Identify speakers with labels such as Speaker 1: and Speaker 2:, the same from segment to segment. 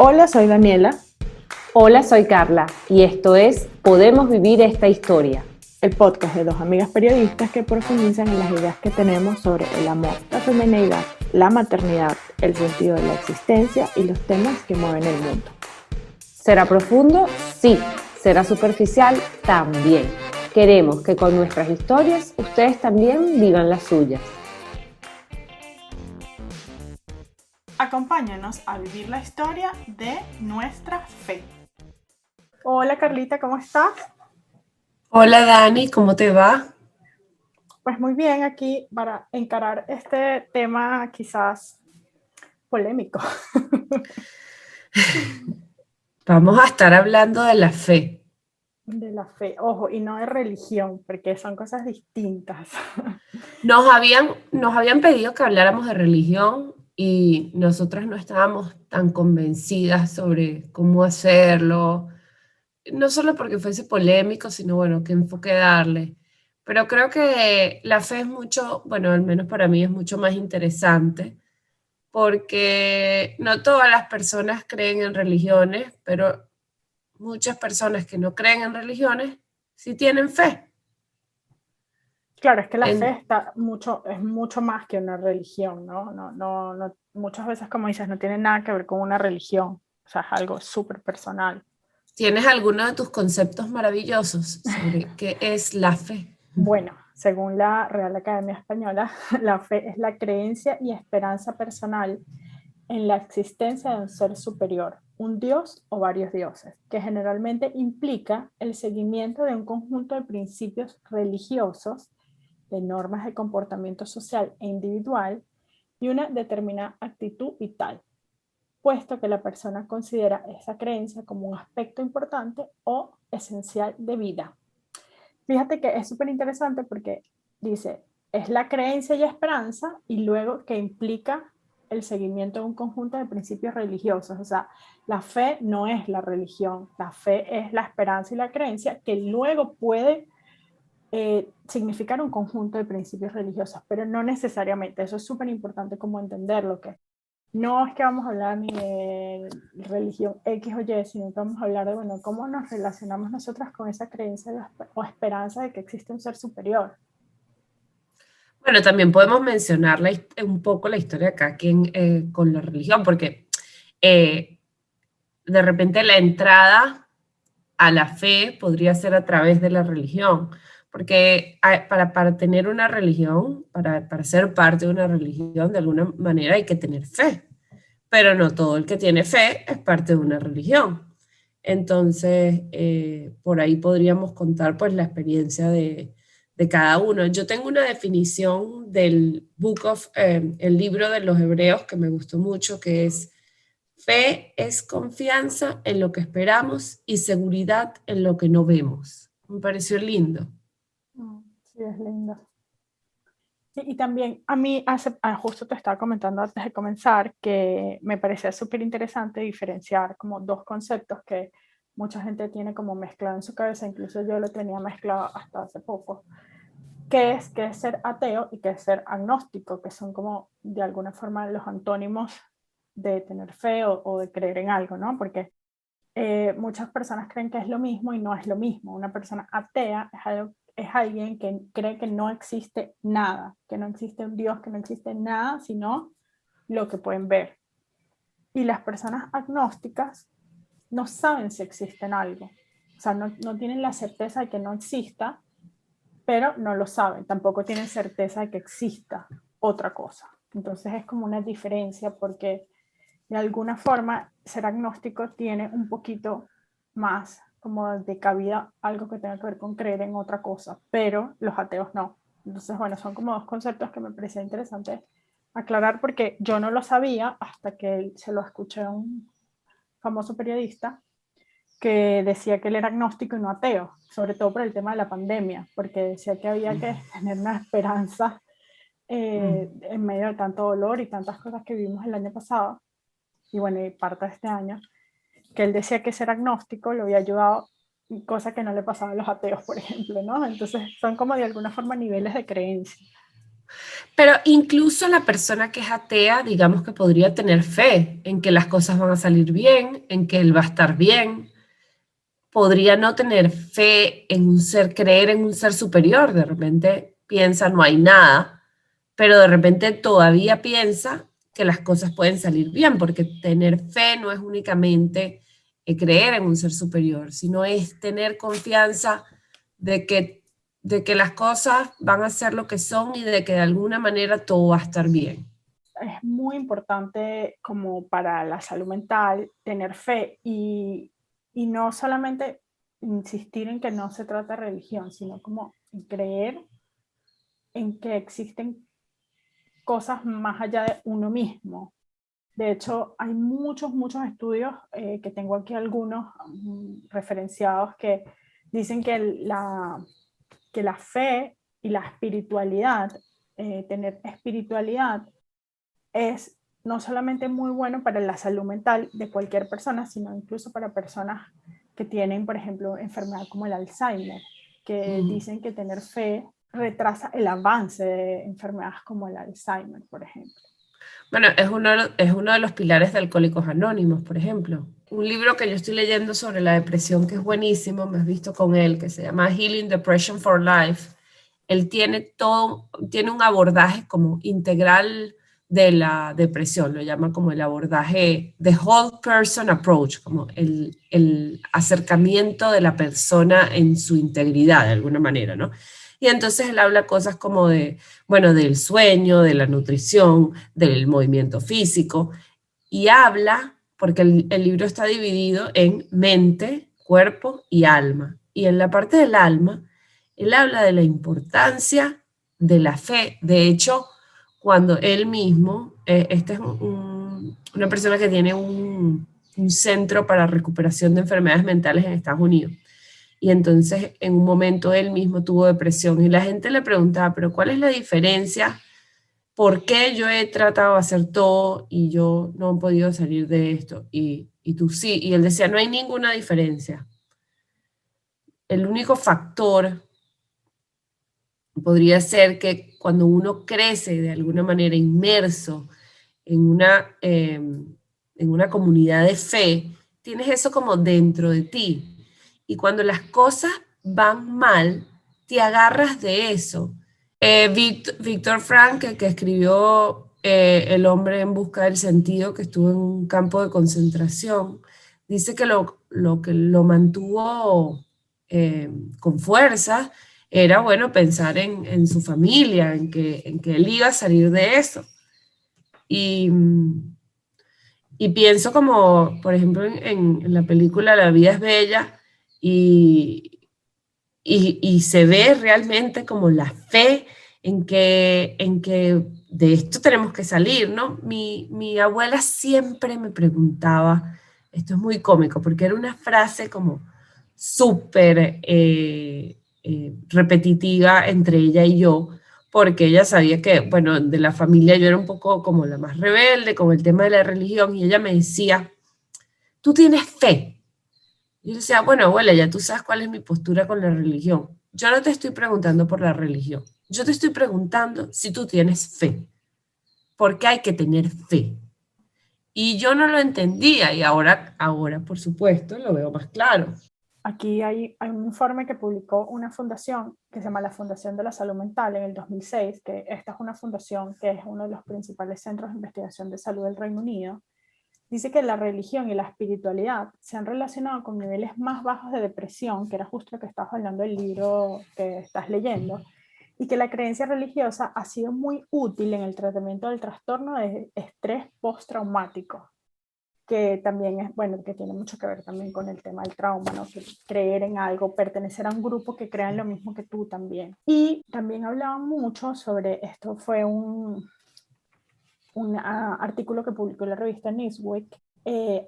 Speaker 1: Hola, soy Daniela,
Speaker 2: Hola, soy Carla y esto es Podemos vivir esta historia.
Speaker 1: el podcast de dos amigas periodistas que profundizan en las ideas que tenemos sobre el amor, la feminidad, la maternidad, el sentido de la existencia y los temas que mueven el mundo.
Speaker 2: ¿Será profundo? Sí. ¿Será superficial? También. Queremos que con nuestras historias ustedes también vivan las suyas.
Speaker 3: Acompáñanos a vivir la historia de nuestra fe.
Speaker 1: Hola Carlita, ¿cómo estás?
Speaker 4: Hola Dani, ¿cómo te va?
Speaker 1: Pues muy bien aquí para encarar este tema quizás polémico.
Speaker 4: Vamos a estar hablando de la fe.
Speaker 1: De la fe, ojo, y no de religión, porque son cosas distintas.
Speaker 4: Nos habían pedido que habláramos de religión y nosotras no estábamos tan convencidas sobre cómo hacerlo, no solo porque fuese polémico, sino bueno, qué enfoque darle. Pero creo que la fe es mucho, bueno, al menos para mí es mucho más interesante porque no todas las personas creen en religiones, pero muchas personas que no creen en religiones sí tienen fe.
Speaker 1: Claro, es que la fe
Speaker 4: En-
Speaker 1: es mucho más que una religión, ¿no? Muchas veces, como dices, no tiene nada que ver con una religión, o sea, es algo súper personal.
Speaker 4: ¿Tienes alguno de tus conceptos maravillosos sobre qué es la fe?
Speaker 1: Bueno, según la Real Academia Española, la fe es la creencia y esperanza personal en la existencia de un ser superior, un dios o varios dioses, que generalmente implica el seguimiento de un conjunto de principios religiosos, de normas de comportamiento social e individual y una determinada actitud vital, puesto que la persona considera esa creencia como un aspecto importante o esencial de vida. Fíjate que es súper interesante porque dice, es la creencia y esperanza y luego que implica el seguimiento de un conjunto de principios religiosos. O sea, la fe no es la religión, la fe es la esperanza y la creencia que luego puede significar un conjunto de principios religiosos, pero no necesariamente. Eso es súper importante como entenderlo, que no es que vamos a hablar ni de religión X o Y, sino que vamos a hablar de, bueno, cómo nos relacionamos nosotras con esa creencia o esperanza de que existe un ser superior.
Speaker 4: Bueno, también podemos mencionar un poco la historia de cada quien con la religión, porque eh, de repente la entrada a la fe podría ser a través de la religión, porque para tener una religión, para ser parte de una religión, de alguna manera hay que tener fe, pero no todo el que tiene fe es parte de una religión. Entonces, por ahí podríamos contar pues la experiencia de cada uno. Yo tengo una definición del el libro de los Hebreos que me gustó mucho, que es: fe es confianza en lo que esperamos y seguridad en lo que no vemos. Me pareció lindo.
Speaker 1: Sí, es lindo. Sí, y también a mí, justo te estaba comentando antes de comenzar, que me parecía súper interesante diferenciar como dos conceptos que mucha gente tiene como mezclado en su cabeza, incluso yo lo tenía mezclado hasta hace poco, que es ser ateo y que es ser agnóstico, que son como de alguna forma los antónimos de tener fe o de creer en algo, ¿no? Porque muchas personas creen que es lo mismo y no es lo mismo. Una persona atea es alguien que cree que no existe nada, que no existe un Dios, que no existe nada, sino lo que pueden ver. Y las personas agnósticas no saben si existen algo. O sea, no tienen la certeza de que no exista, pero no lo saben. Tampoco tienen certeza de que exista otra cosa. Entonces es como una diferencia porque de alguna forma ser agnóstico tiene un poquito más como de cabida algo que tenga que ver con creer en otra cosa, pero los ateos no. Entonces, bueno, son como dos conceptos que me parecía interesante aclarar porque yo no lo sabía hasta que se lo escuché a un famoso periodista que decía que él era agnóstico y no ateo, sobre todo por el tema de la pandemia, porque decía que había que tener una esperanza en medio de tanto dolor y tantas cosas que vivimos el año pasado, y bueno, y parte de este año, que él decía que ser agnóstico lo había ayudado, cosa que no le pasaba a los ateos, por ejemplo, ¿no? Entonces son como de alguna forma niveles de creencia.
Speaker 4: Pero incluso la persona que es atea, digamos que podría tener fe en que las cosas van a salir bien, en que él va a estar bien. Podría no tener fe en un ser, creer en un ser superior. De repente piensa no hay nada, pero de repente todavía piensa que las cosas pueden salir bien, porque tener fe no es únicamente creer en un ser superior, sino es tener confianza de que las cosas van a ser lo que son y de que de alguna manera todo va a estar bien.
Speaker 1: Es muy importante como para la salud mental tener fe y no solamente insistir en que no se trata de religión, sino como creer en que existen cosas más allá de uno mismo. De hecho, hay muchos estudios, que tengo aquí algunos referenciados, que dicen que la fe y la espiritualidad, tener espiritualidad, es no solamente muy bueno para la salud mental de cualquier persona, sino incluso para personas que tienen, por ejemplo, enfermedad como el Alzheimer, que dicen que tener fe retrasa el avance de enfermedades como el Alzheimer, por ejemplo.
Speaker 4: Bueno, es uno de los pilares de Alcohólicos Anónimos, por ejemplo. Un libro que yo estoy leyendo sobre la depresión, que es buenísimo, me has visto con él, que se llama Healing Depression for Life. Él tiene un abordaje como integral de la depresión, lo llama como el abordaje The Whole Person Approach, como el acercamiento de la persona en su integridad, de alguna manera, ¿no? Y entonces él habla cosas como bueno, del sueño, de la nutrición, del movimiento físico, y habla, porque el libro está dividido en mente, cuerpo y alma. Y en la parte del alma, él habla de la importancia de la fe. De hecho, cuando él mismo, este es una persona que tiene un centro para recuperación de enfermedades mentales en Estados Unidos. Y entonces en un momento él mismo tuvo depresión y la gente le preguntaba, pero ¿cuál es la diferencia? ¿Por qué yo he tratado de hacer todo y yo no he podido salir de esto? Y tú sí. Y él decía, no hay ninguna diferencia. El único factor podría ser que cuando uno crece de alguna manera inmerso en una comunidad de fe, tienes eso como dentro de ti. Y cuando las cosas van mal, te agarras de eso. Víctor Frank, que escribió El hombre en busca del sentido, que estuvo en un campo de concentración, dice que lo que lo mantuvo con fuerza era, bueno, pensar en su familia, en que él iba a salir de eso. Y, y pienso como, por ejemplo, en la película La vida es bella, y se ve realmente como la fe en que de esto tenemos que salir, ¿no? Mi abuela siempre me preguntaba, esto es muy cómico, porque era una frase como súper repetitiva entre ella y yo, porque ella sabía que, bueno, de la familia yo era un poco como la más rebelde con el tema de la religión, y ella me decía, tú tienes fe. Yo decía, bueno, abuela, ya tú sabes cuál es mi postura con la religión. Yo no te estoy preguntando por la religión. Yo te estoy preguntando si tú tienes fe. Porque hay que tener fe. Y yo no lo entendía y ahora, por supuesto, lo veo más claro.
Speaker 1: Aquí hay un informe que publicó una fundación que se llama la Fundación de la Salud Mental en el 2006, que esta es una fundación que es uno de los principales centros de investigación de salud del Reino Unido. Dice que la religión y la espiritualidad se han relacionado con niveles más bajos de depresión, que era justo lo que estabas hablando del libro que estás leyendo, y que la creencia religiosa ha sido muy útil en el tratamiento del trastorno de estrés postraumático, que también es, bueno, que tiene mucho que ver también con el tema del trauma, ¿no? Que creer en algo, pertenecer a un grupo que crea en lo mismo que tú también. Y también hablaban mucho sobre, esto fue un artículo que publicó la revista Newsweek,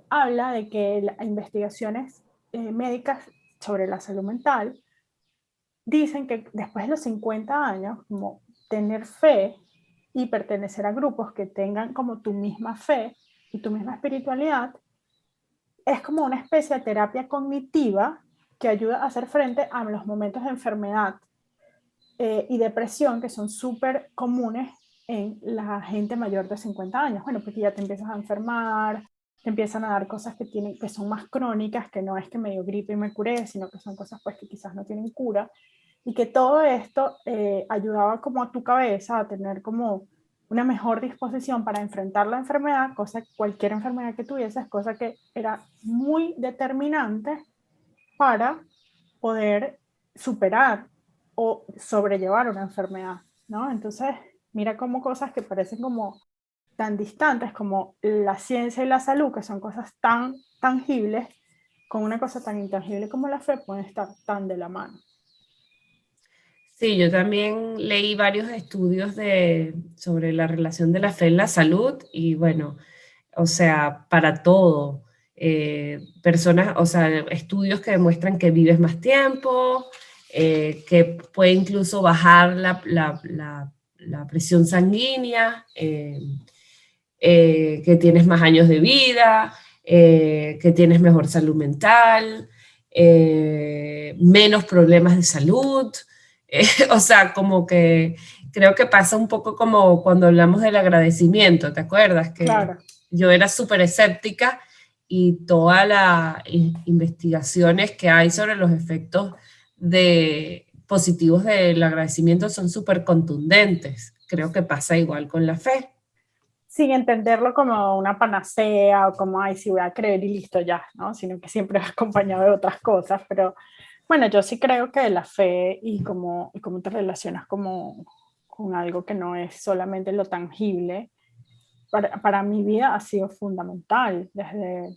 Speaker 1: habla de que las investigaciones médicas sobre la salud mental dicen que después de los 50 años, como tener fe y pertenecer a grupos que tengan como tu misma fe y tu misma espiritualidad, es como una especie de terapia cognitiva que ayuda a hacer frente a los momentos de enfermedad y depresión, que son súper comunes en la gente mayor de 50 años. Bueno, porque ya te empiezas a enfermar, te empiezan a dar cosas que son más crónicas, que no es que me dio gripe y me curé, sino que son cosas pues que quizás no tienen cura, y que todo esto ayudaba como a tu cabeza a tener como una mejor disposición para enfrentar la enfermedad, cualquier enfermedad que tuvieses, cosa que era muy determinante para poder superar o sobrellevar una enfermedad, ¿no? Entonces, mira cómo cosas que parecen como tan distantes como la ciencia y la salud, que son cosas tan tangibles, con una cosa tan intangible como la fe, pueden estar tan de la mano.
Speaker 4: Sí, yo también leí varios estudios sobre la relación de la fe en la salud y bueno, o sea, para todo. Personas, o sea, estudios que demuestran que vives más tiempo, que puede incluso bajar la presión sanguínea, que tienes más años de vida, que tienes mejor salud mental, menos problemas de salud. O sea, como que creo que pasa un poco como cuando hablamos del agradecimiento, ¿te acuerdas? Que
Speaker 1: Claro.
Speaker 4: yo era súper escéptica y todas las investigaciones que hay sobre los efectos positivos del agradecimiento son súper contundentes. Creo que pasa igual con la fe.
Speaker 1: Sin entenderlo como una panacea o como, ay, sí, voy a creer y listo ya, ¿no? Sino que siempre es acompañado de otras cosas. Pero bueno, yo sí creo que la fe y cómo te relacionas como con algo que no es solamente lo tangible, para mi vida ha sido fundamental desde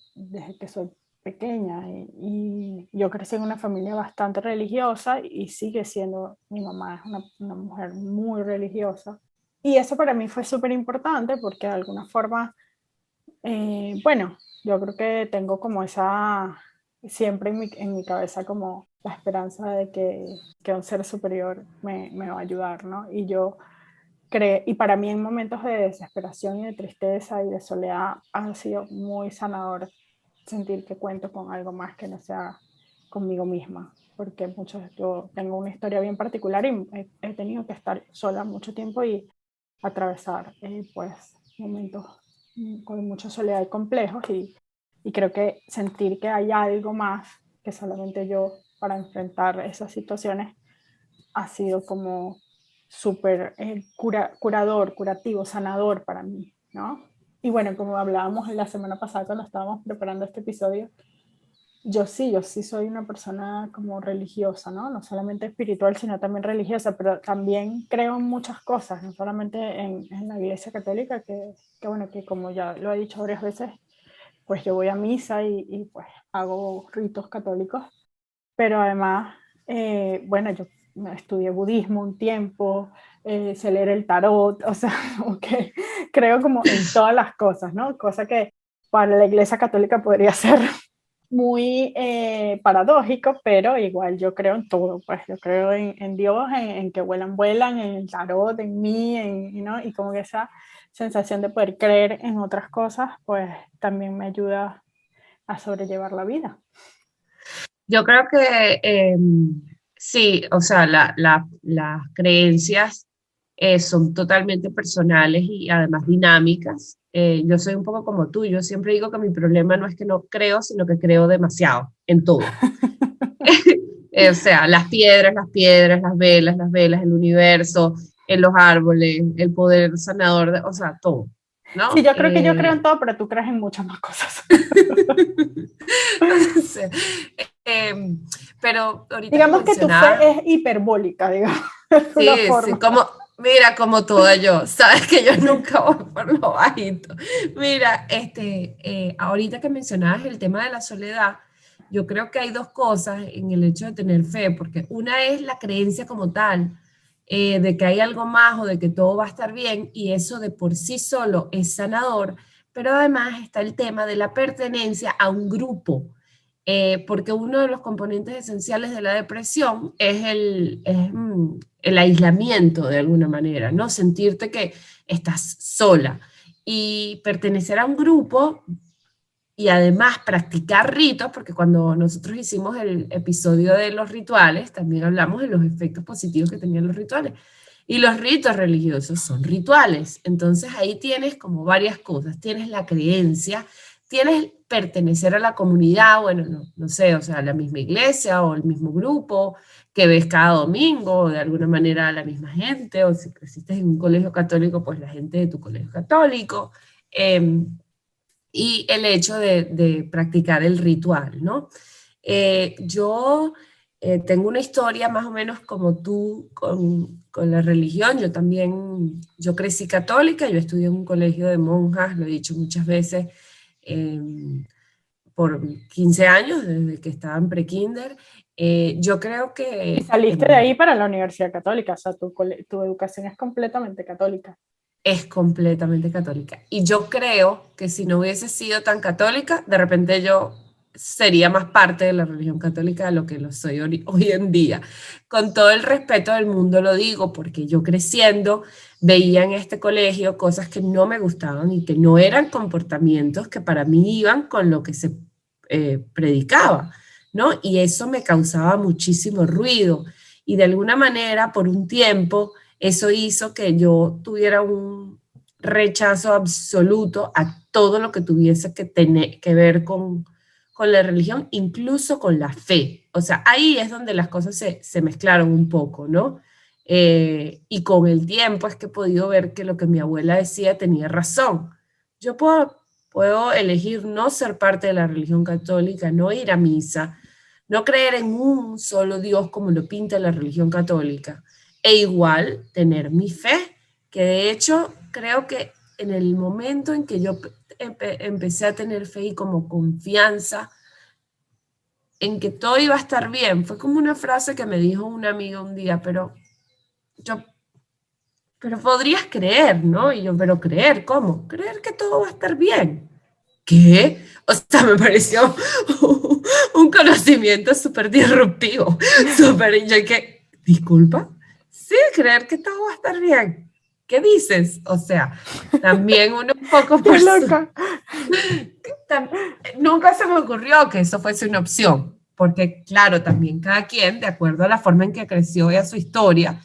Speaker 1: que soy pequeña. Y yo crecí en una familia bastante religiosa y sigue siendo, mi mamá es una mujer muy religiosa. Y eso para mí fue súper importante porque de alguna forma, bueno, yo creo que tengo como siempre en mi cabeza como la esperanza de que un ser superior me va a ayudar, ¿no? Y para mí en momentos de desesperación y de tristeza y de soledad ha sido muy sanador sentir que cuento con algo más que no sea conmigo misma, porque yo tengo una historia bien particular y he tenido que estar sola mucho tiempo y atravesar pues momentos con mucha soledad y complejos y creo que sentir que hay algo más que solamente yo para enfrentar esas situaciones ha sido como súper curador, curativo, sanador para mí, ¿no? Y bueno, como hablábamos la semana pasada cuando estábamos preparando este episodio, yo sí soy una persona como religiosa, ¿no? No solamente espiritual, sino también religiosa, pero también creo en muchas cosas, no solamente en la Iglesia Católica, que bueno, que como ya lo he dicho varias veces, pues yo voy a misa y pues hago ritos católicos, pero además, bueno, yo estudié budismo un tiempo, sé leer el tarot, o sea, como que creo como en todas las cosas, ¿no? Cosa que para la Iglesia Católica podría ser muy paradójico, pero igual yo creo en todo, pues yo creo en Dios, en que vuelan, vuelan, en el tarot, en mí, ¿no? Y como que esa sensación de poder creer en otras cosas, pues también me ayuda a sobrellevar la vida.
Speaker 4: Yo creo que sí, o sea, las creencias son totalmente personales y además dinámicas. Yo soy un poco como tú, yo siempre digo que mi problema no es que no creo, sino que creo demasiado en todo. O sea, las velas, el universo, en los árboles, el poder sanador, o sea, todo,
Speaker 1: Sí,
Speaker 4: ¿no?
Speaker 1: yo creo que yo creo en todo, pero tú crees en muchas más cosas.
Speaker 4: Sí. Pero ahorita que
Speaker 1: Digamos que tu fe
Speaker 4: mencionabas,
Speaker 1: es hiperbólica, digamos, de una
Speaker 4: sí, sí,
Speaker 1: forma.
Speaker 4: como, mira, como toda yo, sabes que yo nunca voy por lo bajito. Mira, ahorita que mencionabas el tema de la soledad, yo creo que hay dos cosas en el hecho de tener fe, porque una es la creencia como tal, de que hay algo más o de que todo va a estar bien, y eso de por sí solo es sanador, pero además está el tema de la pertenencia a un grupo. Porque uno de los componentes esenciales de la depresión es el aislamiento de alguna manera, ¿no? Sentirte que estás sola. Y pertenecer a un grupo y además practicar ritos, porque cuando nosotros hicimos el episodio de los rituales, también hablamos de los efectos positivos que tenían los rituales. Y los ritos religiosos son rituales. Entonces ahí tienes como varias cosas. Tienes la creencia, tienes pertenecer a la comunidad, bueno, no sé, o sea, a la misma iglesia o el mismo grupo que ves cada domingo, o de alguna manera a la misma gente, o si creciste en un colegio católico, pues la gente de tu colegio católico. Y el hecho de practicar el ritual, ¿no? Yo tengo una historia más o menos como tú con la religión. Yo también, yo crecí católica, yo estudié en un colegio de monjas, lo he dicho muchas veces, eh, por 15 años, desde que estaba en pre-kinder. Yo creo que...
Speaker 1: Y saliste de ahí para la Universidad Católica, o sea, tu educación es completamente católica.
Speaker 4: Es completamente católica. Y yo creo que si no hubiese sido tan católica, de repente yo sería más parte de la religión católica de lo que lo soy hoy en día. Con todo el respeto del mundo lo digo, porque yo creciendo veía en este colegio cosas que no me gustaban y que no eran comportamientos que para mí iban con lo que se predicaba, ¿no? Y eso me causaba muchísimo ruido. Y de alguna manera, por un tiempo, eso hizo que yo tuviera un rechazo absoluto a todo lo que tuviese que ver con la religión, incluso con la fe. O sea, ahí es donde las cosas se mezclaron un poco, ¿no? Y con el tiempo es que he podido ver que lo que mi abuela decía tenía razón. Yo puedo elegir no ser parte de la religión católica, no ir a misa, no creer en un solo Dios como lo pinta la religión católica, e igual tener mi fe, que de hecho creo que en el momento en que yo empecé a tener fe y como confianza en que todo iba a estar bien, fue como una frase que me dijo un amigo un día, pero podrías creer, ¿no? Y yo, pero creer, ¿cómo? Creer que todo va a estar bien. ¿Qué? O sea, me pareció un conocimiento súper disruptivo, súper, yo que, disculpa, sí, creer que todo va a estar bien. ¿Qué dices? O sea, también uno un poco...
Speaker 1: ¡Qué loca!
Speaker 4: Nunca se me ocurrió que eso fuese una opción, porque claro, también cada quien, de acuerdo a la forma en que creció y a su historia,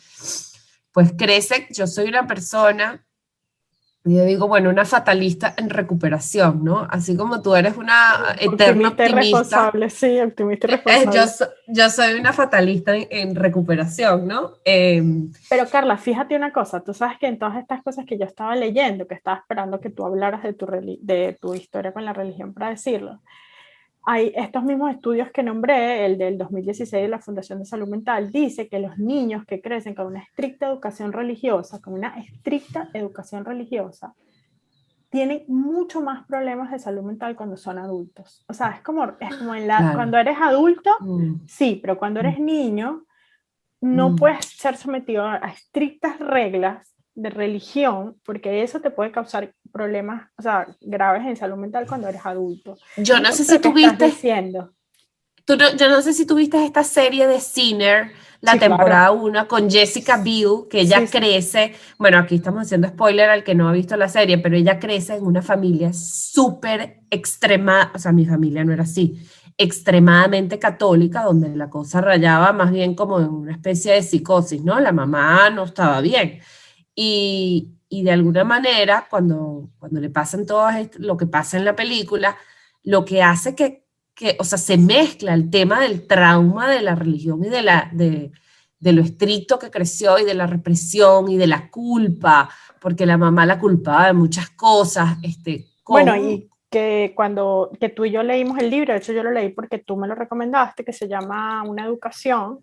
Speaker 4: pues crece. Yo soy una persona, yo digo, bueno, una fatalista en recuperación, ¿no? Así como tú eres una eterna optimista.
Speaker 1: Responsable, sí, optimista y responsable.
Speaker 4: Yo soy una fatalista en recuperación, ¿no?
Speaker 1: Pero Carla, fíjate una cosa, tú sabes que en todas estas cosas que yo estaba leyendo, que estaba esperando que tú hablaras de tu historia con la religión para decirlo, hay estos mismos estudios que nombré, el del 2016 de la Fundación de Salud Mental, dice que los niños que crecen con una estricta educación religiosa, tienen mucho más problemas de salud mental cuando son adultos. O sea, es como
Speaker 4: Claro.
Speaker 1: cuando eres adulto, sí, pero cuando eres niño, no puedes ser sometido a estrictas reglas de religión, porque eso te puede causar problemas, o sea, graves en salud mental cuando eres adulto.
Speaker 4: Yo no sé si tú viste...
Speaker 1: diciendo.
Speaker 4: Yo no sé si tú viste esta serie de Sinner, la
Speaker 1: Sí,
Speaker 4: temporada 1, con Jessica Biel, que ella
Speaker 1: Sí.
Speaker 4: crece, bueno, aquí estamos haciendo spoiler al que no ha visto la serie, pero ella crece en una familia súper extrema, o sea, mi familia no era así, extremadamente católica, donde la cosa rayaba más bien como en una especie de psicosis, ¿no? La mamá no estaba bien. Y de alguna manera, cuando le pasan todo lo que pasa en la película, lo que hace que, o sea, se mezcla el tema del trauma de la religión y de lo estricto que creció y de la represión y de la culpa, porque la mamá la culpaba de muchas cosas.
Speaker 1: Bueno, y que tú y yo leímos el libro, de hecho yo lo leí porque tú me lo recomendaste, que se llama Una educación,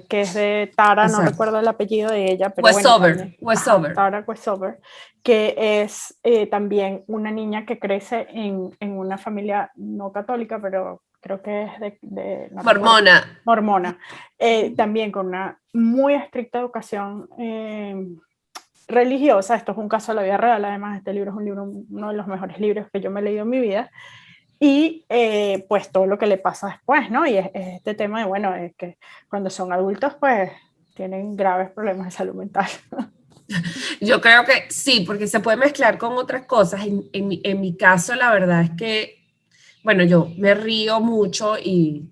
Speaker 1: que es de Tara,
Speaker 4: Exacto.
Speaker 1: No recuerdo el apellido de ella, pero
Speaker 4: Westover.
Speaker 1: Tara Westover, que es también una niña que crece en una familia no católica, pero creo que es no mormona, también con una muy estricta educación religiosa. Esto es un caso de la vida real, además este libro es uno de los mejores libros que yo me he leído en mi vida, y pues todo lo que le pasa después, ¿no? Y es este tema de, bueno, es que cuando son adultos pues tienen graves problemas de salud mental.
Speaker 4: Yo creo que sí, porque se puede mezclar con otras cosas. En mi caso, la verdad es que, bueno, yo me río mucho y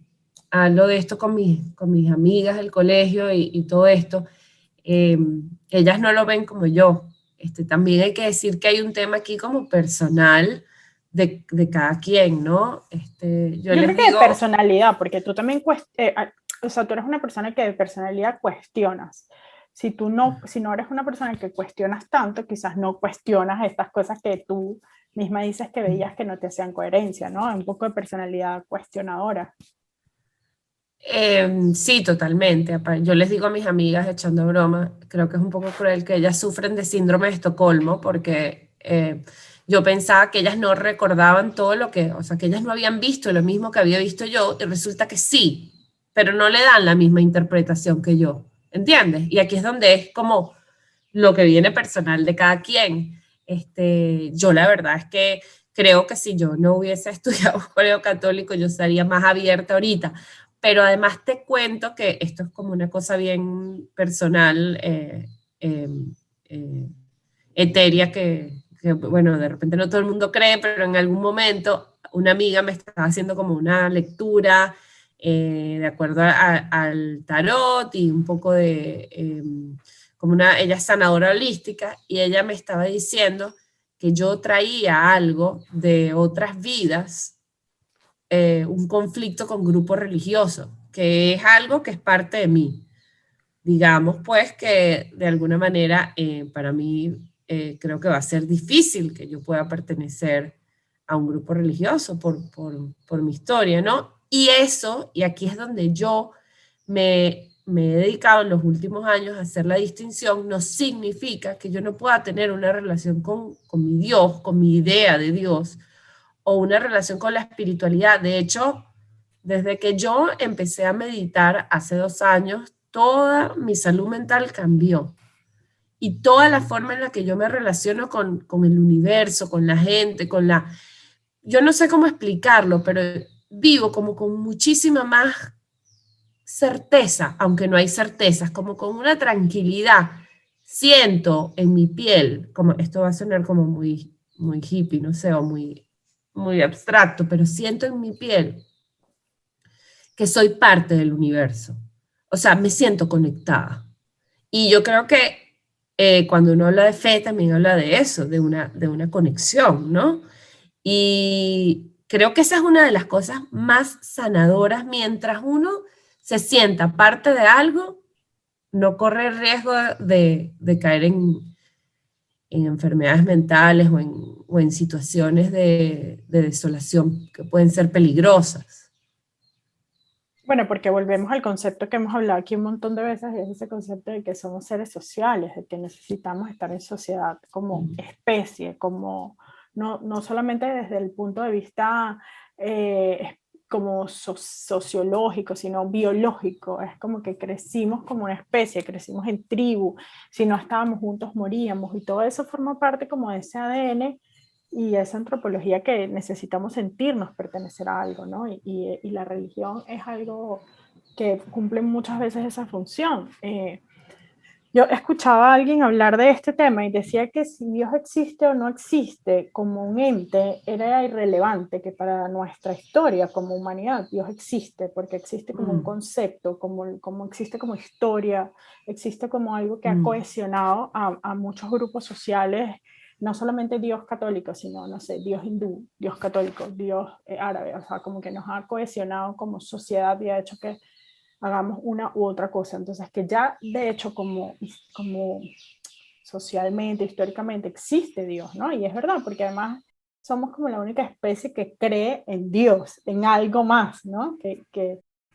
Speaker 4: hablo de esto con mis amigas del colegio y todo esto. Eh, Ellas no lo ven como yo. También hay que decir que hay un tema aquí como personal de cada quien, ¿no? Yo
Speaker 1: Yo
Speaker 4: les
Speaker 1: creo que de
Speaker 4: digo,
Speaker 1: personalidad, porque tú también, o sea, tú eres una persona que de personalidad cuestionas. Si no eres una persona que cuestionas tanto, quizás no cuestionas estas cosas que tú misma dices que veías que no te hacían coherencia, ¿no? Un poco de personalidad cuestionadora.
Speaker 4: sí, totalmente. Yo les digo a mis amigas echando broma, creo que es un poco cruel que ellas sufren de síndrome de Estocolmo porque yo pensaba que ellas no recordaban todo lo que, o sea, que ellas no habían visto lo mismo que había visto yo y resulta que sí, pero no le dan la misma interpretación que yo, ¿entiendes? Y aquí es donde es como lo que viene personal de cada quien. Yo la verdad es que creo que si yo no hubiese estudiado colegio católico, yo estaría más abierta ahorita. Pero además te cuento que esto es como una cosa bien personal, eh, eh, etérea, bueno, de repente no todo el mundo cree, pero en algún momento una amiga me estaba haciendo como una lectura de acuerdo al tarot y un poco de ella es sanadora holística, y ella me estaba diciendo que yo traía algo de otras vidas, un conflicto con grupos religiosos, que es algo que es parte de mí. Digamos, pues, que de alguna manera para mí creo que va a ser difícil que yo pueda pertenecer a un grupo religioso por mi historia, ¿no? Y eso, y aquí es donde yo me he dedicado en los últimos años a hacer la distinción, no significa que yo no pueda tener una relación con mi Dios, con mi idea de Dios, o una relación con la espiritualidad. De hecho, desde que yo empecé a meditar hace 2 años, toda mi salud mental cambió. Y toda la forma en la que yo me relaciono con el universo, con la gente, yo no sé cómo explicarlo, pero vivo como con muchísima más certeza, aunque no hay certezas, como con una tranquilidad. Siento en mi piel, como esto va a sonar como muy, muy hippie, no sé, o muy abstracto, pero siento en mi piel que soy parte del universo. O sea, me siento conectada. Y yo creo que cuando uno habla de fe, también habla de eso, de una conexión, ¿no? Y creo que esa es una de las cosas más sanadoras. Mientras uno se sienta parte de algo, no corre el riesgo de caer en enfermedades mentales o en situaciones de desolación que pueden ser peligrosas.
Speaker 1: Bueno, porque volvemos al concepto que hemos hablado aquí un montón de veces, es ese concepto de que somos seres sociales, de que necesitamos estar en sociedad como especie, como no solamente desde el punto de vista como sociológico, sino biológico. Es como que crecimos como una especie, crecimos en tribu, si no estábamos juntos moríamos, y todo eso forma parte como de ese ADN y esa antropología que necesitamos sentirnos pertenecer a algo, ¿no? Y la religión es algo que cumple muchas veces esa función. Yo escuchaba a alguien hablar de este tema y decía que si Dios existe o no existe como un ente era irrelevante, que para nuestra historia como humanidad Dios existe, porque existe como un concepto, como existe como historia, existe como algo que ha cohesionado a muchos grupos sociales, no solamente Dios católico, sino, no sé, Dios hindú, Dios católico, Dios árabe, o sea, como que nos ha cohesionado como sociedad y ha hecho que hagamos una u otra cosa. Entonces, que ya de hecho como socialmente, históricamente existe Dios, ¿no? Y es verdad, porque además somos como la única especie que cree en Dios, en algo más, ¿no?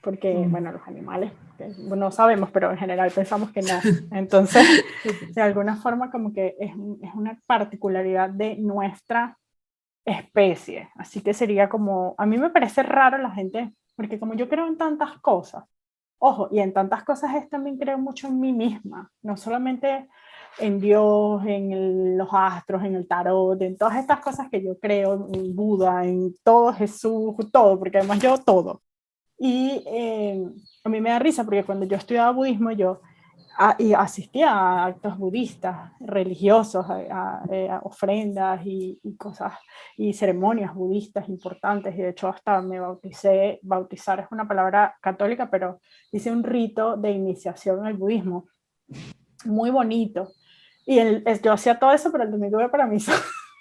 Speaker 1: Porque, bueno, los animales, no sabemos, pero en general pensamos que no. Entonces, de alguna forma como que es una particularidad de nuestra especie. Así que sería como, a mí me parece raro la gente, porque como yo creo en tantas cosas, ojo, y en tantas cosas es también creo mucho en mí misma, no solamente en Dios, los astros, en el tarot, en todas estas cosas que yo creo, en Buda, en todo Jesús, todo, porque además yo todo. Y a mí me da risa porque cuando yo estudiaba budismo, yo y asistía a actos budistas, religiosos, a ofrendas y cosas, y ceremonias budistas importantes, y de hecho hasta me bauticé. Bautizar es una palabra católica, pero hice un rito de iniciación al budismo, muy bonito, y yo hacía todo eso, pero el domingo iba para misa.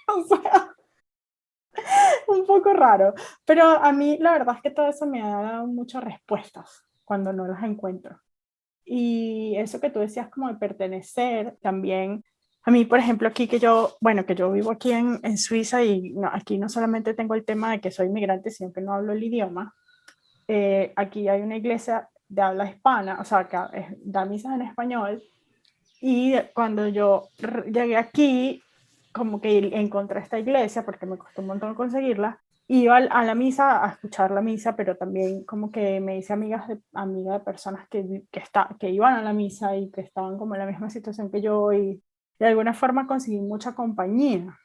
Speaker 1: O sea, un poco raro, pero a mí la verdad es que todo eso me ha dado muchas respuestas cuando no las encuentro. Y eso que tú decías como de pertenecer también, a mí por ejemplo aquí que yo vivo aquí en Suiza y no, aquí no solamente tengo el tema de que soy migrante, sino que no hablo el idioma. Aquí hay una iglesia de habla hispana, o sea, que da misas en español, y cuando yo llegué aquí, como que encontré esta iglesia, porque me costó un montón conseguirla, iba a la misa, a escuchar la misa, pero también como que me hice amiga de personas que iban a la misa y que estaban como en la misma situación que yo, y de alguna forma conseguí mucha compañía.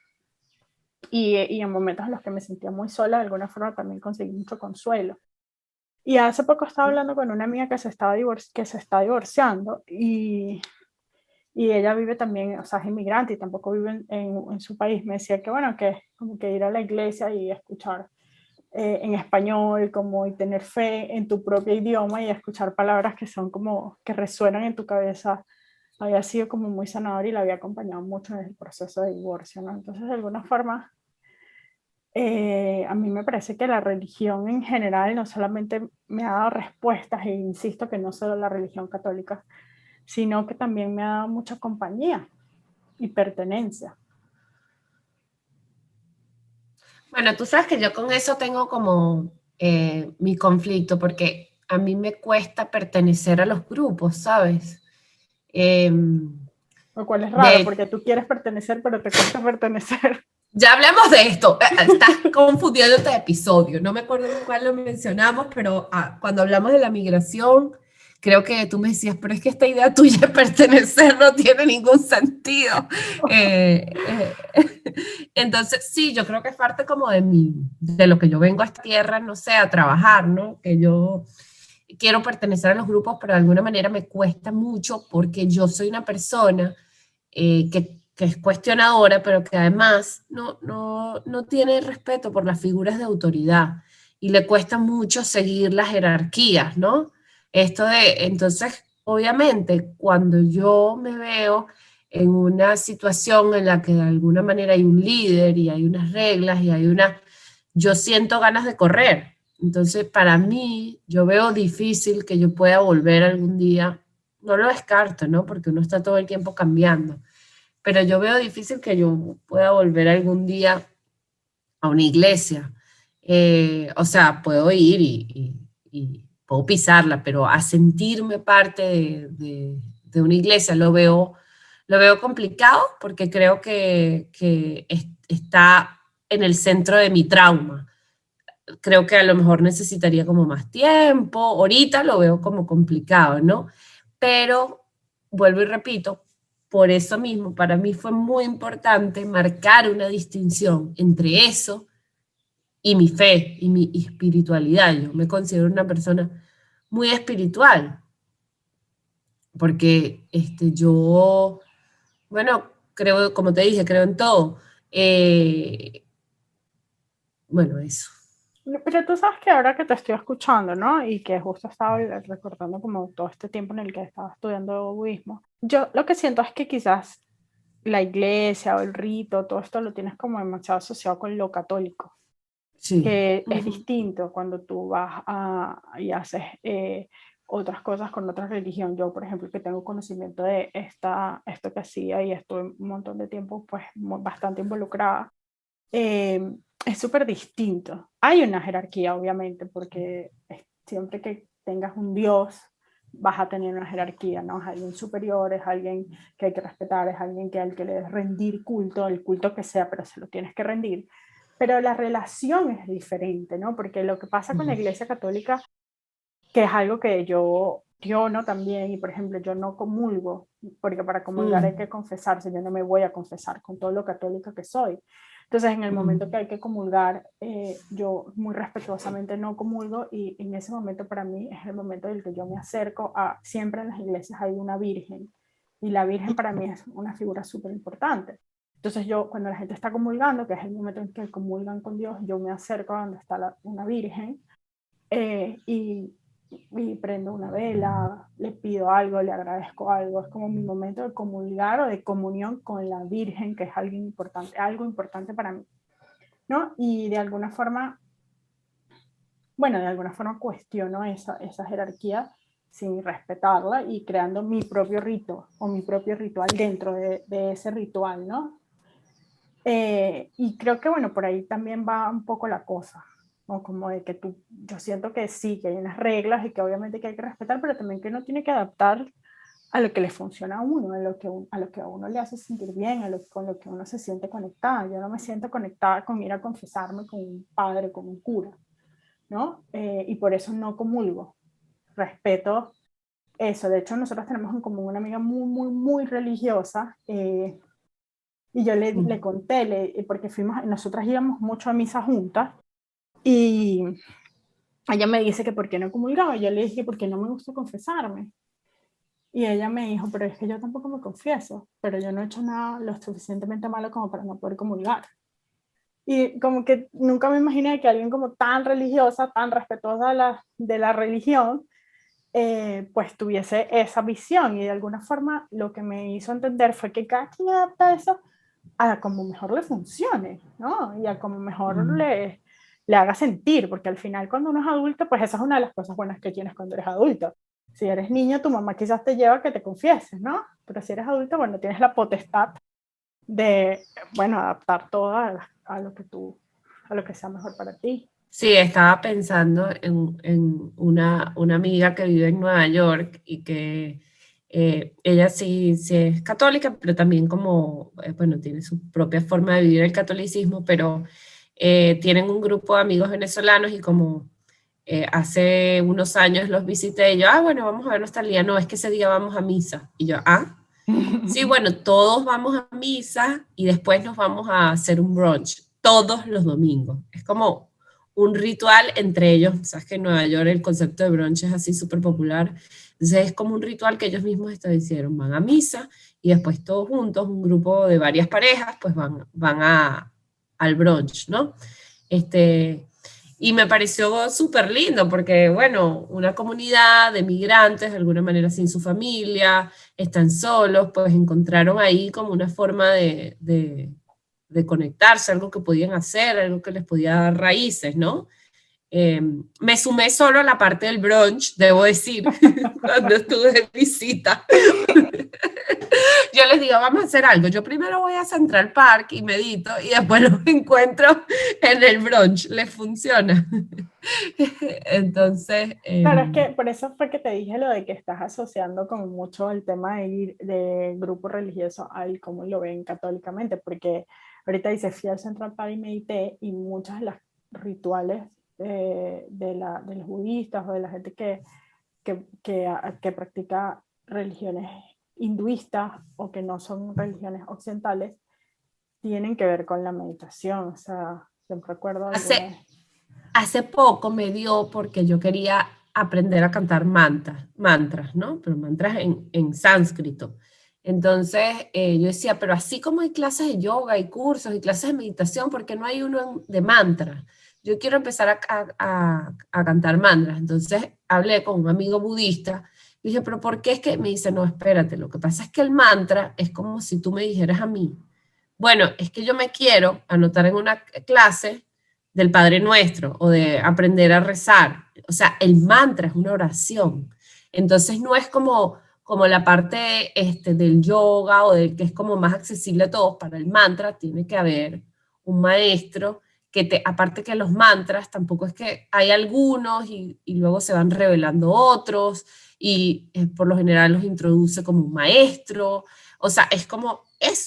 Speaker 1: Y en momentos en los que me sentía muy sola, de alguna forma también conseguí mucho consuelo. Y hace poco estaba hablando con una amiga que se está divorciando, y ella vive también, o sea, es inmigrante y tampoco vive en su país. Me decía que bueno, que como que ir a la iglesia y escuchar en español, como y tener fe en tu propio idioma y escuchar palabras que son como que resuenan en tu cabeza, había sido como muy sanador y la había acompañado mucho en el proceso de divorcio, ¿no? Entonces, de alguna forma, a mí me parece que la religión en general no solamente me ha dado respuestas, e insisto que no solo la religión católica, sino que también me ha dado mucha compañía y pertenencia.
Speaker 4: Bueno, tú sabes que yo con eso tengo como mi conflicto, porque a mí me cuesta pertenecer a los grupos, ¿sabes?
Speaker 1: Lo cual es raro,
Speaker 4: De,
Speaker 1: porque tú quieres pertenecer, pero te cuesta pertenecer.
Speaker 4: ya hablamos de esto, estás confundiéndote de episodio, no me acuerdo en cuál lo mencionamos, pero cuando hablamos de la migración, creo que tú me decías, pero es que esta idea tuya de pertenecer no tiene ningún sentido. Entonces, sí, yo creo que es parte como de lo que yo vengo a esta tierra, no sé, a trabajar, ¿no? Que yo quiero pertenecer a los grupos, pero de alguna manera me cuesta mucho porque yo soy una persona que es cuestionadora, pero que además no tiene respeto por las figuras de autoridad y le cuesta mucho seguir las jerarquías, ¿no? Entonces, obviamente, cuando yo me veo en una situación en la que de alguna manera hay un líder y hay unas reglas y yo siento ganas de correr. Entonces, para mí, yo veo difícil que yo pueda volver algún día, no lo descarto, ¿no? Porque uno está todo el tiempo cambiando, pero yo veo difícil que yo pueda volver algún día a una iglesia. O sea, puedo ir y puedo pisarla, pero a sentirme parte de una iglesia lo veo complicado porque creo que está en el centro de mi trauma. Creo que a lo mejor necesitaría como más tiempo, ahorita lo veo como complicado, ¿no? Pero vuelvo y repito, por eso mismo, para mí fue muy importante marcar una distinción entre eso y mi fe y mi espiritualidad. Yo me considero una persona muy espiritual, porque bueno, creo, como te dije, creo en todo. Bueno, eso.
Speaker 1: Pero tú sabes que ahora que te estoy escuchando, ¿no? Y que justo estaba recordando como todo este tiempo en el que estaba estudiando budismo, yo lo que siento es que quizás la iglesia o el rito, todo esto lo tienes como demasiado asociado con lo católico,
Speaker 4: Sí.
Speaker 1: que es distinto cuando tú vas y haces otras cosas con otra religión. Yo, por ejemplo, que tengo conocimiento de esto que hacía y estuve un montón de tiempo pues bastante involucrada, es súper distinto. Hay una jerarquía, obviamente, porque siempre que tengas un Dios, vas a tener una jerarquía, ¿no? Es alguien superior, es alguien que hay que respetar, es alguien al que le debes rendir culto, el culto que sea, pero se lo tienes que rendir. Pero la relación es diferente, ¿no? Porque lo que pasa con la Iglesia Católica, que es algo que yo no también, y por ejemplo, yo no comulgo, porque para comulgar hay que confesarse, yo no me voy a confesar con todo lo católica que soy, Entonces, en el momento que hay que comulgar, yo muy respetuosamente no comulgo, y en ese momento para mí es el momento en el que yo me acerco a, siempre en las iglesias hay una virgen, y la virgen para mí es una figura súper importante. Entonces yo, cuando la gente está comulgando, que es el momento en que comulgan con Dios, yo me acerco a donde está una virgen, y prendo una vela, le pido algo, le agradezco algo. Es como mi momento de comulgar o de comunión con la Virgen, que es algo importante para mí, ¿no? Y de alguna forma, bueno, de alguna forma cuestiono esa jerarquía sin respetarla, y creando mi propio rito o mi propio ritual dentro de ese ritual, ¿no? Y creo que, bueno, por ahí también va un poco la cosa, ¿no? Como de que yo siento que sí, que hay unas reglas y que obviamente que hay que respetar, pero también que uno tiene que adaptar a lo que le funciona a uno, a lo que a uno le hace sentir bien, con lo que uno se siente conectada. Yo no me siento conectada con ir a confesarme con un padre, con un cura, ¿no? Y por eso no comulgo. Respeto eso. De hecho, nosotros tenemos en común una amiga muy, muy, muy religiosa, y yo le conté, porque nosotras íbamos mucho a misa juntas, y ella me dice que por qué no comulgaba. Yo le dije que porque no me gusta confesarme. Y ella me dijo, pero es que yo tampoco me confieso, pero yo no he hecho nada lo suficientemente malo como para no poder comulgar. Y como que nunca me imaginé que alguien como tan religiosa, tan respetuosa de la religión, pues tuviese esa visión. Y de alguna forma lo que me hizo entender fue que cada quien adapta eso a como mejor le funcione, ¿no? Y a como mejor le haga sentir, porque al final cuando uno es adulto, pues esa es una de las cosas buenas que tienes cuando eres adulto. Si eres niño, tu mamá quizás te lleva a que te confieses, ¿no? Pero si eres adulto, bueno, tienes la potestad de, bueno, adaptar todo a lo que sea mejor para ti.
Speaker 4: Sí, estaba pensando en una amiga que vive en Nueva York y que ella sí es católica, pero también como, bueno, tiene su propia forma de vivir el catolicismo, pero tienen un grupo de amigos venezolanos y como hace unos años los visité y yo, bueno, vamos a vernos tal día, no, es que ese día vamos a misa. Y yo, sí, bueno, todos vamos a misa y después nos vamos a hacer un brunch todos los domingos. Es como un ritual entre ellos. Sabes que en Nueva York el concepto de brunch es así súper popular. Entonces es como un ritual que ellos mismos establecieron. Van a misa y después todos juntos, un grupo de varias parejas, pues van al brunch, ¿no? Y me pareció súper lindo porque, bueno, una comunidad de migrantes, de alguna manera sin su familia, están solos, pues encontraron ahí como una forma de conectarse, algo que podían hacer, algo que les podía dar raíces, ¿no? Me sumé solo a la parte del brunch, debo decir, cuando estuve de visita. Yo les digo, vamos a hacer algo. Yo primero voy a Central Park y medito y después los encuentro en el brunch. ¿Les funciona? Entonces...
Speaker 1: Claro, es que por eso fue que te dije lo de que estás asociando como mucho el tema de ir de grupo religioso al cómo lo ven católicamente, porque ahorita dice, fui al Central Park y medité, y muchos de los rituales de los budistas o de la gente que practica religiones hinduistas o que no son religiones occidentales, tienen que ver con la meditación. O sea, siempre recuerdo
Speaker 4: Hace poco me dio porque yo quería aprender a cantar mantras, ¿no? Pero mantras en sánscrito. Entonces yo decía, pero así como hay clases de yoga y cursos y clases de meditación, ¿por qué no hay uno de mantras? Yo quiero empezar a cantar mantras. Entonces hablé con un amigo budista. Dije, pero ¿por qué es que? Me dice, no, espérate, lo que pasa es que el mantra es como si tú me dijeras a mí, bueno, es que yo me quiero anotar en una clase del Padre Nuestro o de aprender a rezar. O sea, el mantra es una oración. Entonces no es como la parte del yoga o del que es como más accesible a todos. Para el mantra tiene que haber un maestro aparte que los mantras tampoco es que hay algunos y luego se van revelando otros y por lo general los introduce como un maestro. O sea, es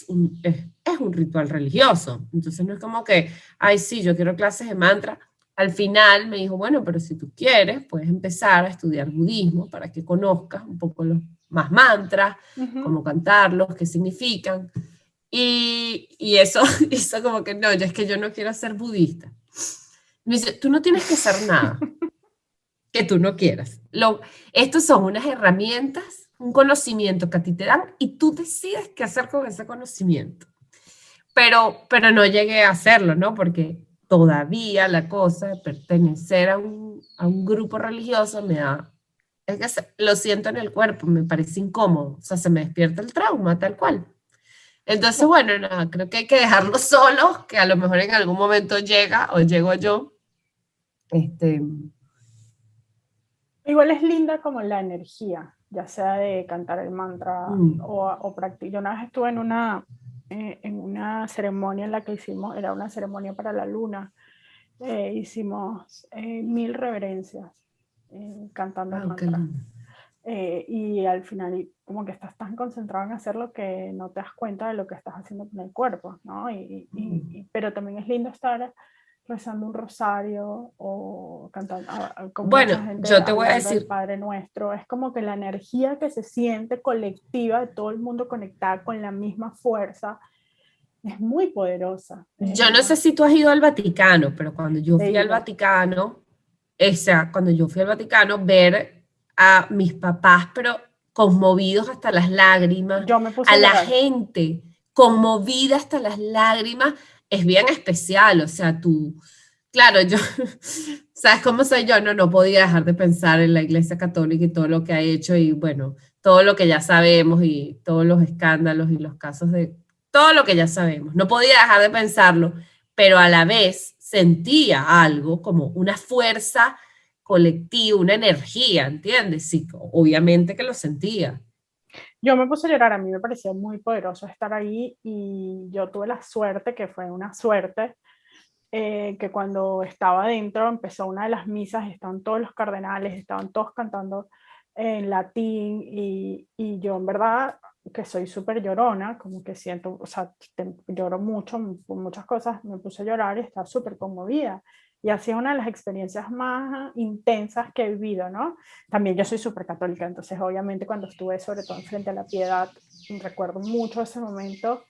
Speaker 4: un ritual religioso. Entonces no es como que, ay, sí, yo quiero clases de mantra. Al final me dijo, bueno, pero si tú quieres, puedes empezar a estudiar budismo para que conozcas un poco los más mantras, cómo cantarlos, qué significan. Y eso hizo como que, no, es que yo no quiero ser budista. Me dice, tú no tienes que hacer nada que tú no quieras. Estos son unas herramientas, un conocimiento que a ti te dan y tú decides qué hacer con ese conocimiento. Pero no llegué a hacerlo, ¿no? Porque todavía la cosa de pertenecer a un grupo religioso me da, es que lo siento en el cuerpo, me parece incómodo, o sea, se me despierta el trauma tal cual. Entonces, bueno, nada, creo que hay que dejarlo solo, que a lo mejor en algún momento llega o llego yo.
Speaker 1: Igual es linda como la energía, ya sea de cantar el mantra o practicar. Yo una vez estuve en una ceremonia en la que hicimos, era una ceremonia para la luna, hicimos 1000 reverencias cantando el mantra. Y al final como que estás tan concentrado en hacerlo que no te das cuenta de lo que estás haciendo con el cuerpo, ¿no? Pero también es lindo estar rezando un rosario o cantando con
Speaker 4: bueno,
Speaker 1: mucha gente,
Speaker 4: yo te voy a decir,
Speaker 1: el Padre Nuestro. Es como que la energía que se siente colectiva de todo el mundo conectada con la misma fuerza es muy poderosa.
Speaker 4: Yo no sé si tú has ido al Vaticano, pero cuando yo fui al Vaticano, ver a mis papás, pero conmovidos hasta las lágrimas,
Speaker 1: yo me puse
Speaker 4: a la gente conmovida hasta las lágrimas, es bien especial, o sea, claro, yo, ¿sabes cómo soy yo? No podía dejar de pensar en la Iglesia Católica y todo lo que ha hecho y bueno, todo lo que ya sabemos y todos los escándalos y los casos de todo lo que ya sabemos. No podía dejar de pensarlo, pero a la vez sentía algo como una fuerza colectiva, una energía, ¿entiendes? Sí, obviamente que lo sentía.
Speaker 1: Yo me puse a llorar, a mí me pareció muy poderoso estar ahí y yo tuve la suerte, que fue una suerte, que cuando estaba adentro empezó una de las misas, estaban todos los cardenales, estaban todos cantando en latín y yo en verdad que soy súper llorona, como que siento, o sea, lloro mucho por muchas cosas, me puse a llorar y estaba súper conmovida. Y ha sido una de las experiencias más intensas que he vivido, ¿no? También yo soy súper católica, entonces obviamente cuando estuve sobre todo frente a la piedad, recuerdo mucho ese momento,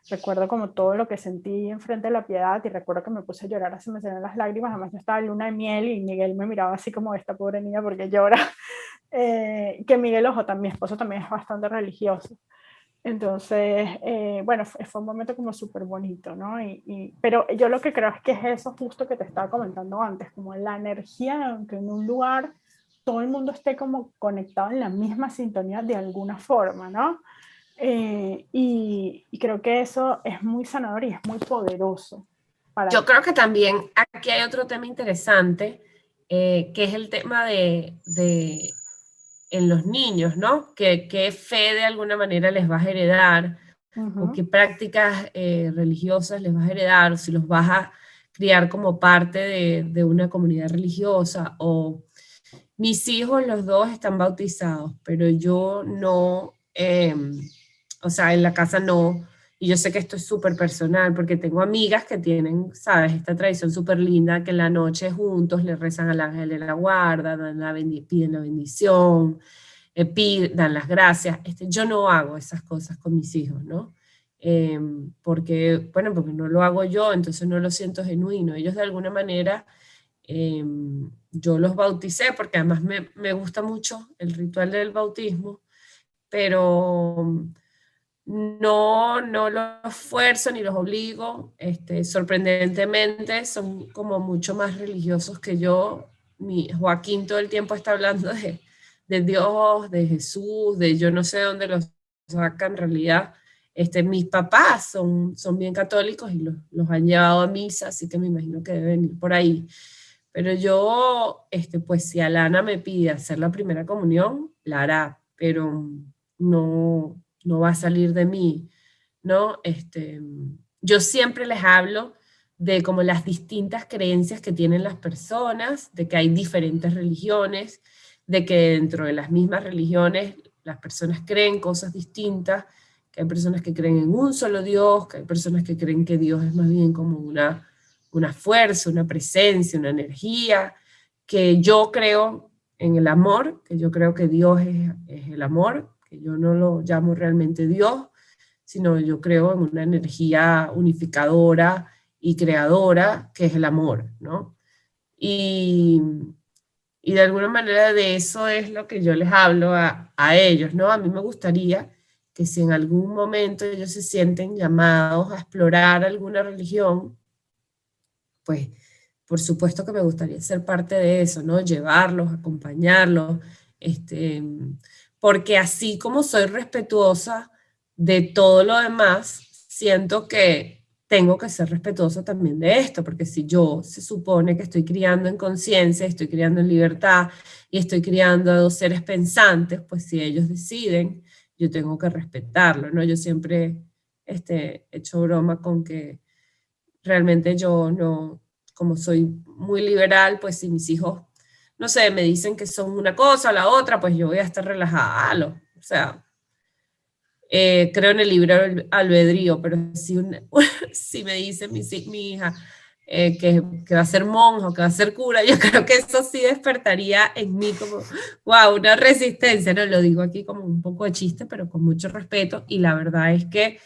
Speaker 1: recuerdo como todo lo que sentí enfrente de la piedad y recuerdo que me puse a llorar, se me salieron las lágrimas, además yo estaba en luna de miel y Miguel me miraba así como esta pobre niña porque llora. Que Miguel Ojo, mi esposo también es bastante religioso. Entonces, bueno, fue un momento como súper bonito, ¿no? Pero yo lo que creo es que es eso justo que te estaba comentando antes, como la energía, que en un lugar todo el mundo esté como conectado en la misma sintonía de alguna forma, ¿no? Y creo que eso es muy sanador y es muy poderoso.
Speaker 4: Yo creo que también aquí hay otro tema interesante, que es el tema de en los niños, ¿no? ¿Qué fe de alguna manera les vas a heredar? O qué prácticas religiosas les vas a heredar, o si los vas a criar como parte de una comunidad religiosa, o mis hijos los dos están bautizados, pero yo no, o sea, en la casa no, y yo sé que esto es súper personal, porque tengo amigas que tienen, sabes, esta tradición súper linda, que en la noche juntos le rezan al ángel de la guarda, piden la bendición, dan las gracias. Yo no hago esas cosas con mis hijos, ¿no? Porque no lo hago yo, entonces no lo siento genuino. Ellos de alguna manera, yo los bauticé, porque además me gusta mucho el ritual del bautismo, pero no los fuerzo ni los obligo. Sorprendentemente son como mucho más religiosos que yo. Joaquín todo el tiempo está hablando de Dios, de Jesús, de yo no sé de dónde los saca en realidad. Mis papás son bien católicos y los han llevado a misa, así que me imagino que deben ir por ahí. Pero yo, pues si Alana me pide hacer la primera comunión, la hará, pero no va a salir de mí, ¿no? Yo siempre les hablo de como las distintas creencias que tienen las personas, de que hay diferentes religiones, de que dentro de las mismas religiones las personas creen cosas distintas, que hay personas que creen en un solo Dios, que hay personas que creen que Dios es más bien como una fuerza, una presencia, una energía, que yo creo en el amor, que yo creo que Dios es el amor, que yo no lo llamo realmente Dios, sino yo creo en una energía unificadora y creadora, que es el amor, ¿no? Y, y de alguna manera de eso es lo que yo les hablo a ellos, ¿no? A mí me gustaría que si en algún momento ellos se sienten llamados a explorar alguna religión, pues por supuesto que me gustaría ser parte de eso, ¿no? Llevarlos, acompañarlos, este, porque así como soy respetuosa de todo lo demás, siento que tengo que ser respetuosa también de esto, porque si yo se supone que estoy criando en conciencia, estoy criando en libertad y estoy criando a dos seres pensantes, pues si ellos deciden, yo tengo que respetarlo, ¿no? Yo siempre he hecho broma con que realmente yo no, como soy muy liberal, pues si mis hijos, no sé, me dicen que son una cosa o la otra, pues yo voy a estar relajada, o sea, creo en el libre albedrío, pero si, si me dice mi hija que va a ser monja o que va a ser cura, yo creo que eso sí despertaría en mí como, wow, una resistencia, no lo digo aquí como un poco de chiste, pero con mucho respeto, y la verdad es que,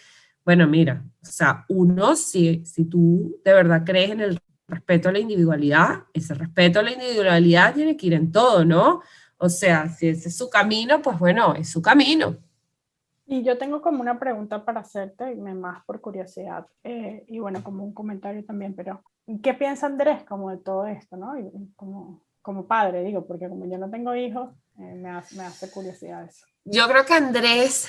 Speaker 4: bueno, mira, o sea, uno, si tú de verdad crees en el respeto a la individualidad, ese respeto a la individualidad tiene que ir en todo, ¿no? O sea, si ese es su camino, pues bueno, es su camino.
Speaker 1: Y yo tengo como una pregunta para hacerte, y más por curiosidad, y bueno, como un comentario también, pero ¿qué piensa Andrés como de todo esto, no? Y como padre, digo, porque como yo no tengo hijos, me hace curiosidad eso.
Speaker 4: Yo creo que Andrés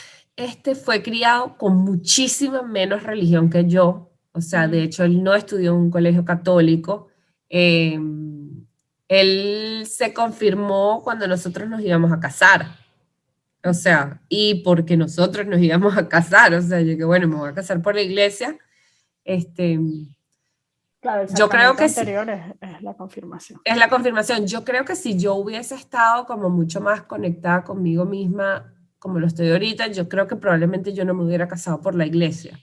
Speaker 4: fue criado con muchísima menos religión que yo. O sea, de hecho, él no estudió en un colegio católico. Él se confirmó cuando nosotros nos íbamos a casar. O sea, y porque nosotros nos íbamos a casar. O sea, yo que bueno, me voy a casar por la iglesia.
Speaker 1: Claro, el
Speaker 4: Yo creo
Speaker 1: sacramento
Speaker 4: que
Speaker 1: anterior es la confirmación.
Speaker 4: es la confirmación. Yo creo que si yo hubiese estado como mucho más conectada conmigo misma, como lo estoy ahorita, yo creo que probablemente yo no me hubiera casado por la iglesia.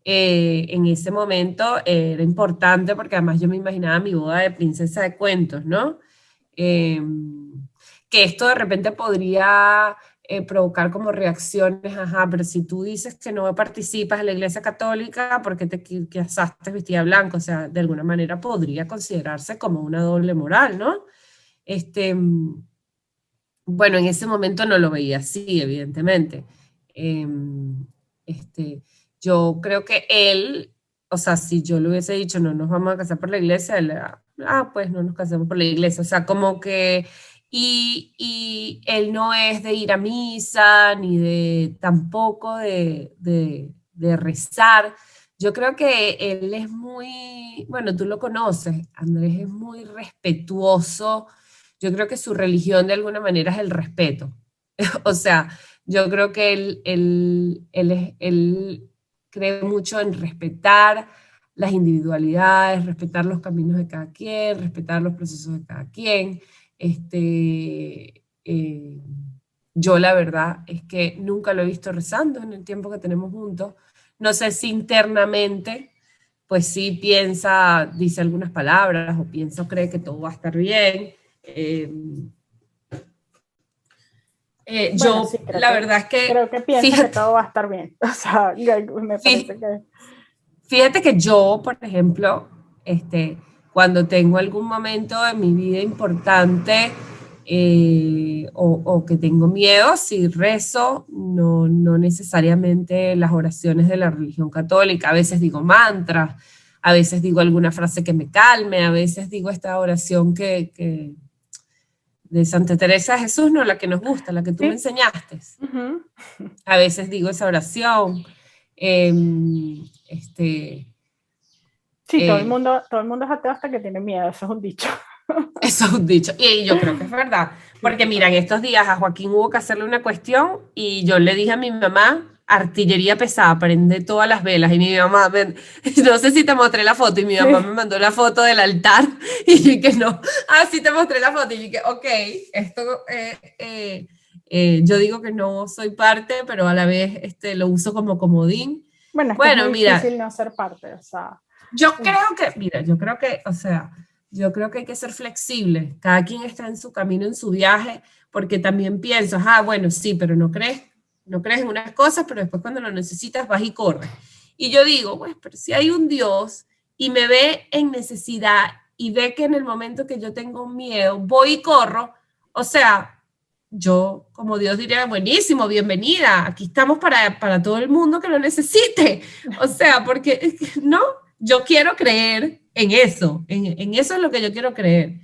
Speaker 4: En ese momento era importante porque además yo me imaginaba mi boda de princesa de cuentos, ¿no? Que esto de repente podría provocar como reacciones, ajá, pero si tú dices que no participas en la iglesia católica, ¿por qué te casaste vestida blanca? O sea, de alguna manera podría considerarse como una doble moral, ¿no? Bueno, en ese momento no lo veía así, evidentemente. Yo creo que él, o sea, si yo le hubiese dicho, no nos vamos a casar por la iglesia, él, pues no nos casamos por la iglesia. O sea, como que, y él no es de ir a misa, ni de tampoco de rezar. Yo creo que él es muy, bueno, tú lo conoces, Andrés es muy respetuoso. Yo creo que su religión de alguna manera es el respeto. O sea, yo creo que él cree mucho en respetar las individualidades, respetar los caminos de cada quien, respetar los procesos de cada quien. Yo la verdad es que nunca lo he visto rezando en el tiempo que tenemos juntos. No sé si internamente, pues sí piensa, dice algunas palabras o piensa o cree que todo va a estar bien.
Speaker 1: Bueno, sí,
Speaker 4: la verdad es que...
Speaker 1: Creo que piensa que todo va a estar bien. O sea, me parece que...
Speaker 4: Fíjate que yo, por ejemplo, cuando tengo algún momento en mi vida importante o que tengo miedo, si rezo, no necesariamente las oraciones de la religión católica. A veces digo mantras, a veces digo alguna frase que me calme, a veces digo esta oración que de Santa Teresa de Jesús, no la que nos gusta, la que tú me enseñaste.
Speaker 1: Uh-huh.
Speaker 4: A veces digo esa oración.
Speaker 1: Sí, todo el mundo es ateo hasta que tiene miedo, eso es un dicho.
Speaker 4: Eso es un dicho, y yo creo que es verdad, porque mira, en estos días a Joaquín hubo que hacerle una cuestión y yo le dije a mi mamá, artillería pesada, prende todas las velas, y mi mamá, no sé si te mostré la foto, y mi mamá me mandó la foto del altar, y yo que no, sí te mostré la foto, y yo que ok, esto, yo digo que no soy parte, pero a la vez lo uso como comodín.
Speaker 1: Bueno, es muy difícil no ser parte, o sea.
Speaker 4: Yo creo que, o sea, yo creo que hay que ser flexible. Cada quien está en su camino, en su viaje, porque también pienso, bueno, sí, pero ¿no crees? no crees en unas cosas, pero después cuando lo necesitas vas y corres. Y yo digo, pues, pero si hay un Dios y me ve en necesidad y ve que en el momento que yo tengo miedo voy y corro, o sea, yo como Dios diría, buenísimo, bienvenida, aquí estamos para todo el mundo que lo necesite. O sea, porque, ¿no? Yo quiero creer en eso, en eso es lo que yo quiero creer,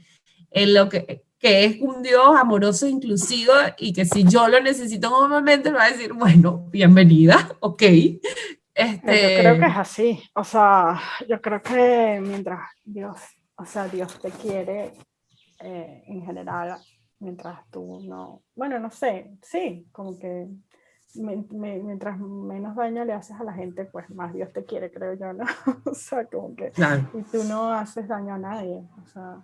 Speaker 4: en lo que es un Dios amoroso, inclusivo, y que si yo lo necesito en un momento, me va a decir, bueno, bienvenida, ok.
Speaker 1: Yo creo que es así, o sea, yo creo que mientras Dios, o sea, Dios te quiere en general, mientras tú no, bueno, no sé, sí, como que mientras menos daño le haces a la gente, pues más Dios te quiere, creo yo, ¿no? O sea, como que,
Speaker 4: Claro.
Speaker 1: y tú no haces daño a nadie, o sea,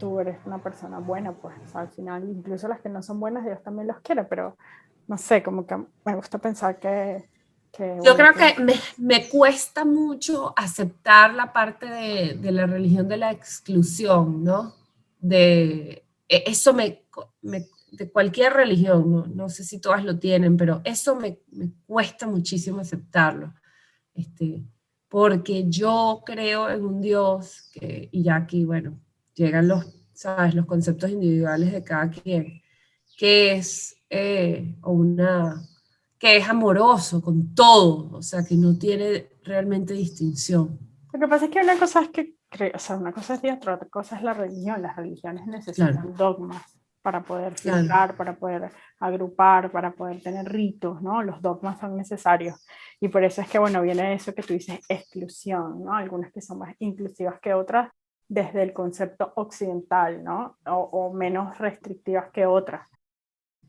Speaker 1: tú eres una persona buena, pues, o sea, al final, incluso las que no son buenas, Dios también los quiere, pero no sé, como que me gusta pensar que
Speaker 4: Yo
Speaker 1: bueno,
Speaker 4: creo que me cuesta mucho aceptar la parte de la religión de la exclusión, ¿no? Eso de cualquier religión, no sé si todas lo tienen, pero eso me cuesta muchísimo aceptarlo. Porque yo creo en un Dios y ya aquí, bueno, llegan ¿sabes? Los conceptos individuales de cada quien, que es que es amoroso con todo, o sea, que no tiene realmente distinción.
Speaker 1: lo que pasa es que una cosa es que, o sea, una cosa es Dios, otra cosa es la religión. Las religiones necesitan dogmas para poder filtrar, para poder agrupar, para poder tener ritos, ¿no? Los dogmas son necesarios. Y por eso es que, bueno, viene eso que tú dices, exclusión, ¿no? Algunas que son más inclusivas que otras desde el concepto occidental, ¿no? O menos restrictivas que otras.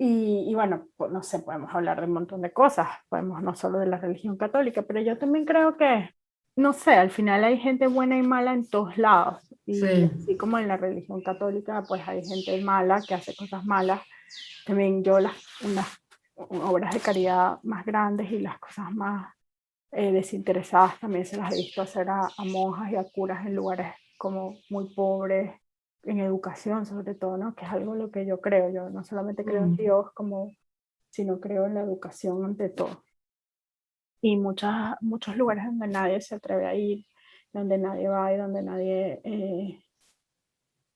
Speaker 1: Y bueno, pues, no sé, podemos hablar de un montón de cosas, podemos no solo de la religión católica, pero yo también creo que, no sé, al final hay gente buena y mala en todos lados, y
Speaker 4: Sí.
Speaker 1: así como en la religión católica, pues hay gente mala que hace cosas malas. También yo unas obras de caridad más grandes y las cosas más desinteresadas también se las he visto hacer a monjas y a curas en lugares como muy pobres, en educación sobre todo, ¿no? Que es algo en lo que yo creo. Yo no solamente creo en Dios, sino creo en la educación ante todo. Y muchos lugares donde nadie se atreve a ir, donde nadie va y donde nadie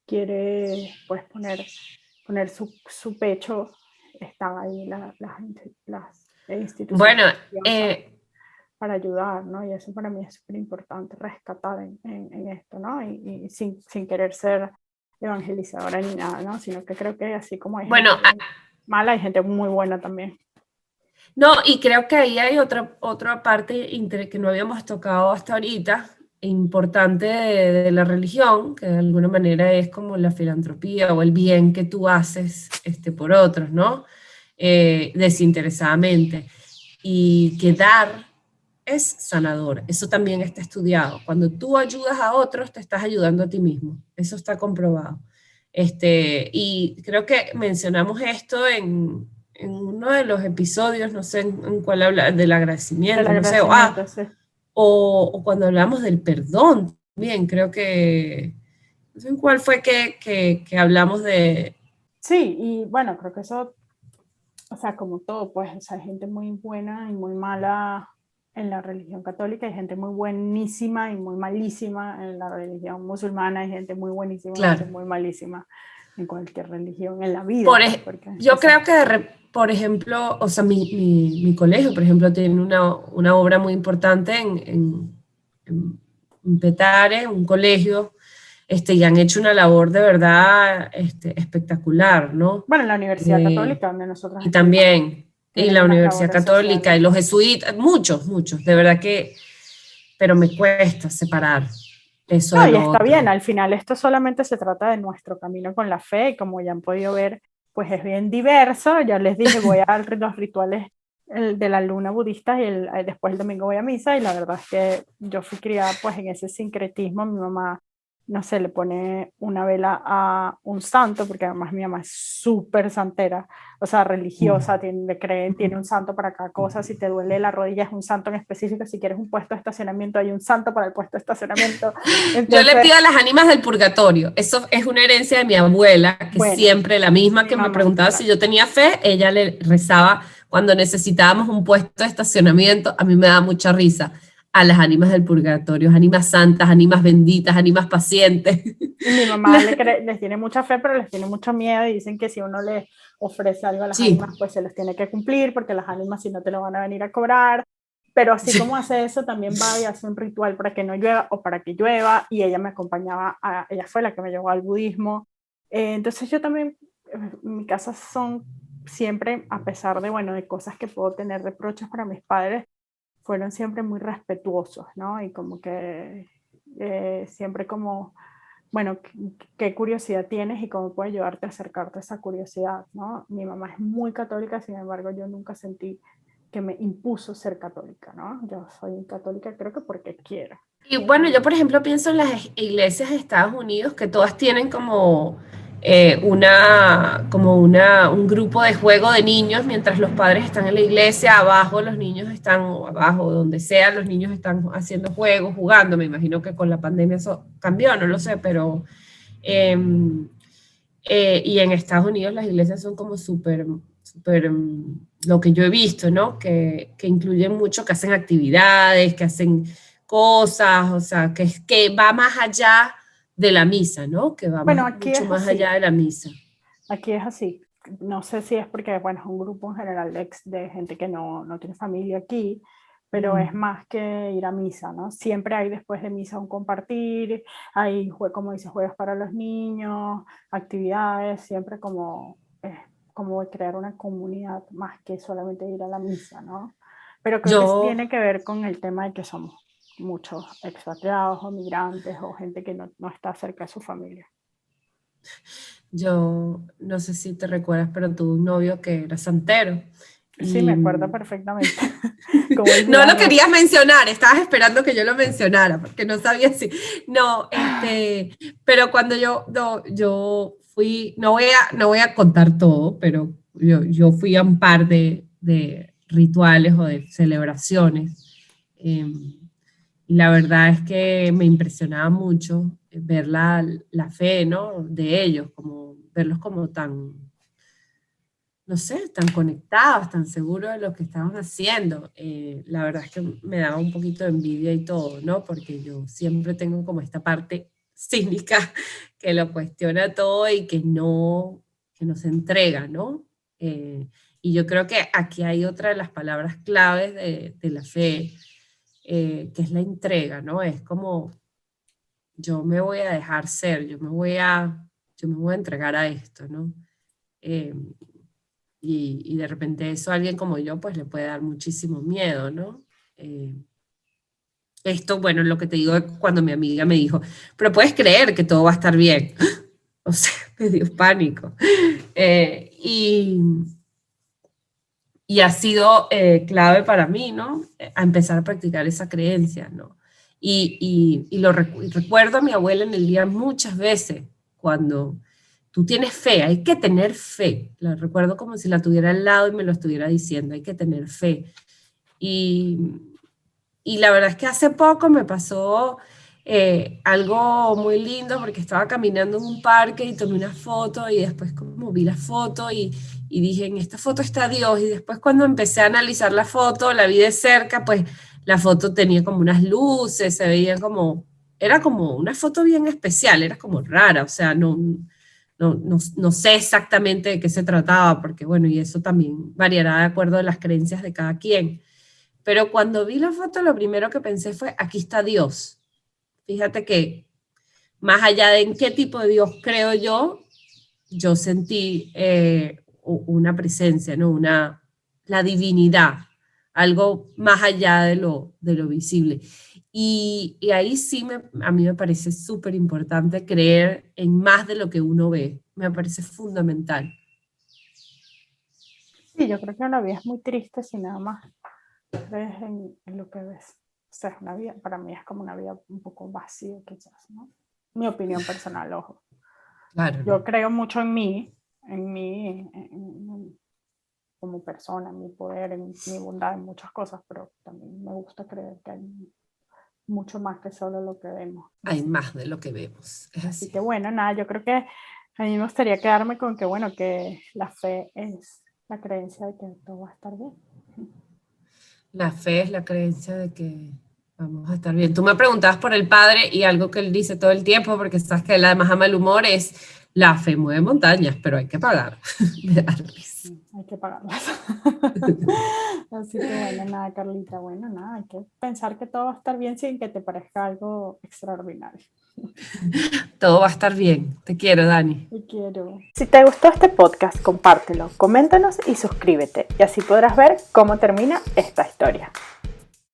Speaker 1: quiere pues poner su pecho, están ahí las instituciones.
Speaker 4: Bueno,
Speaker 1: para ayudar, ¿no? Y eso para mí es súper importante rescatar en esto, ¿no? Y sin querer ser evangelizadora ni nada, ¿no? Sino que creo que así como hay gente mala, hay gente muy buena también.
Speaker 4: No, y creo que ahí hay otra parte que no habíamos tocado hasta ahorita, importante de la religión, que de alguna manera es como la filantropía o el bien que tú haces por otros, ¿no? Desinteresadamente. Y que dar es sanador, eso también está estudiado. Cuando tú ayudas a otros, te estás ayudando a ti mismo, eso está comprobado. Y creo que mencionamos esto en uno de los episodios, no sé en cuál habla, del agradecimiento, no sé,
Speaker 1: sí.
Speaker 4: o cuando hablamos del perdón, también creo que, no sé en cuál fue que hablamos de...
Speaker 1: Sí, y bueno, creo que eso, o sea, como todo, pues, o sea, hay gente muy buena y muy mala en la religión católica, hay gente muy buenísima y muy malísima en la religión musulmana, hay gente muy buenísima y gente muy malísima en cualquier religión, en la vida.
Speaker 4: Yo creo que, por ejemplo, o sea, mi colegio, por ejemplo, tiene una obra muy importante en Petare, un colegio, y han hecho una labor de verdad espectacular, ¿no?
Speaker 1: Bueno, en la Universidad Católica, donde nosotros
Speaker 4: y también, y la Universidad Católica,
Speaker 1: sociales.
Speaker 4: y los jesuitas, muchos, de verdad que, pero me cuesta separar eso de lo
Speaker 1: y está
Speaker 4: otro.
Speaker 1: bien, al final esto solamente se trata de nuestro camino con la fe, y como ya han podido ver, pues es bien diverso. Ya les dije, voy a los rituales de la luna budista y después el domingo voy a misa, y la verdad es que yo fui criada pues en ese sincretismo. Mi mamá, no sé, le pone una vela a un santo, porque además mi mamá es súper santera, o sea, religiosa, tiene un santo para cada cosa. Si te duele la rodilla es un santo en específico, si quieres un puesto de estacionamiento hay un santo para el puesto de estacionamiento. Entonces,
Speaker 4: yo le pido a las ánimas del purgatorio, eso es una herencia de mi abuela, que siempre la misma que me preguntaba si yo tenía fe, ella le rezaba cuando necesitábamos un puesto de estacionamiento, a mí me da mucha risa. A las ánimas del purgatorio, ánimas santas, ánimas benditas, ánimas pacientes.
Speaker 1: Y mi mamá les tiene mucha fe, pero les tiene mucho miedo y dicen que si uno le ofrece algo a las
Speaker 4: Sí.
Speaker 1: ánimas, pues se los tiene que cumplir, porque las ánimas si no te lo van a venir a cobrar. Pero así
Speaker 4: Sí.
Speaker 1: como hace eso, también va y hace un ritual para que no llueva o para que llueva, y ella me acompañaba, ella fue la que me llevó al budismo. Entonces yo también, en mi casa son siempre, a pesar de, bueno, de cosas que puedo tener reproches para mis padres, fueron siempre muy respetuosos, ¿no? Y como que siempre como, bueno, qué curiosidad tienes y cómo puede ayudarte a acercarte a esa curiosidad, ¿no? Mi mamá es muy católica, sin embargo, yo nunca sentí que me impuso ser católica, ¿no? Yo soy católica creo que porque quiero.
Speaker 4: Y bueno, yo por ejemplo pienso en las iglesias de Estados Unidos que todas tienen como un grupo de juego de niños mientras los padres están en la iglesia, abajo los niños están, o abajo, donde sea, los niños están haciendo juegos, jugando. Me imagino que con la pandemia eso cambió, no lo sé, pero y en Estados Unidos las iglesias son como súper, lo que yo he visto, ¿no? Que incluyen mucho, que hacen actividades, que hacen cosas, o sea, que va más allá de la misa, ¿no? Que va
Speaker 1: Bueno, aquí
Speaker 4: mucho
Speaker 1: es
Speaker 4: más
Speaker 1: así.
Speaker 4: allá de la misa.
Speaker 1: Aquí es así. No sé si es porque, bueno, es un grupo en general de gente que no tiene familia aquí, pero es más que ir a misa, ¿no? Siempre hay después de misa un compartir, hay, como dices, juegos para los niños, actividades, siempre como, como crear una comunidad más que solamente ir a la misa, ¿no? Pero creo que
Speaker 4: Yo,
Speaker 1: tiene que ver con el tema de que somos muchos expatriados o migrantes o gente que no está cerca de su familia.
Speaker 4: yo no sé si te recuerdas, pero tuve un novio que era santero.
Speaker 1: Sí, me
Speaker 4: Y
Speaker 1: acuerdo perfectamente. ¿Cómo
Speaker 4: no lo
Speaker 1: olvidarlo?
Speaker 4: querías mencionar, estabas esperando que yo lo mencionara, porque no sabía si. No, pero cuando yo fui, no voy a contar todo, pero yo fui a un par de rituales o de celebraciones. Y la verdad es que me impresionaba mucho ver la fe, ¿no? De ellos, como verlos como tan, no sé, tan conectados, tan seguros de lo que estaban haciendo. La verdad es que me daba un poquito de envidia y todo, ¿no? Porque yo siempre tengo como esta parte cínica que lo cuestiona todo y que no se entrega, ¿no? Y yo creo que aquí hay otra de las palabras claves de la fe, que es la entrega, ¿no? Es como yo me voy a dejar ser, yo me voy a entregar a esto, ¿no? Eh, y de repente eso a alguien como yo pues le puede dar muchísimo miedo, ¿no? Esto, bueno, lo que te digo cuando mi amiga me dijo, pero puedes creer que todo va a estar bien. O sea, me dio pánico. Y, y ha sido clave para mí, ¿no? A empezar a practicar esa creencia, ¿no? Y recuerdo a mi abuela en el día muchas veces, cuando tú tienes fe, hay que tener fe. La recuerdo como si la tuviera al lado y me lo estuviera diciendo, hay que tener fe. Y, y la verdad es que hace poco me pasó algo muy lindo porque estaba caminando en un parque y tomé una foto y después como vi la foto y dije, en esta foto está Dios. Y después cuando empecé a analizar la foto, la vi de cerca, pues la foto tenía como unas luces, se veía como, era como una foto bien especial, era como rara, o sea, no sé exactamente de qué se trataba, porque bueno, y eso también variará de acuerdo a las creencias de cada quien. Pero cuando vi la foto, lo primero que pensé fue, aquí está Dios. Fíjate que más allá de en qué tipo de Dios creo yo sentí una presencia, ¿no? La divinidad, algo más allá de lo visible. Y ahí sí a mí me parece súper importante creer en más de lo que uno ve. Me parece fundamental.
Speaker 1: Sí, yo creo que la vida es muy triste si nada más crees en lo que ves. O sea, es una vida, para mí es como una vida un poco vacía, quizás, ¿no? Mi opinión personal, ojo.
Speaker 4: Claro,
Speaker 1: Yo
Speaker 4: ¿no?
Speaker 1: creo mucho en mí, como persona, en mi poder, en mi bondad, en muchas cosas, pero también me gusta creer que hay mucho más que solo lo que vemos.
Speaker 4: Hay más de lo que vemos. Es
Speaker 1: Así que
Speaker 4: así.
Speaker 1: bueno, nada, yo creo que a mí me gustaría quedarme con que, bueno, que la fe es La creencia de que todo va a estar bien.
Speaker 4: La fe es la creencia de que vamos a estar bien. Tú me preguntabas por el padre y algo que él dice todo el tiempo, porque sabes que él además ama el humor, es la fe mueve montañas, pero hay que pagar. Me da risa.
Speaker 1: Hay que pagarlas. Así que bueno, nada, Carlita, bueno, nada, hay que pensar que todo va a estar bien sin que te parezca algo extraordinario.
Speaker 4: Todo va a estar bien. Te quiero, Dani.
Speaker 1: Te quiero. Si te gustó este podcast, compártelo, coméntanos y suscríbete, y así podrás ver cómo termina esta historia.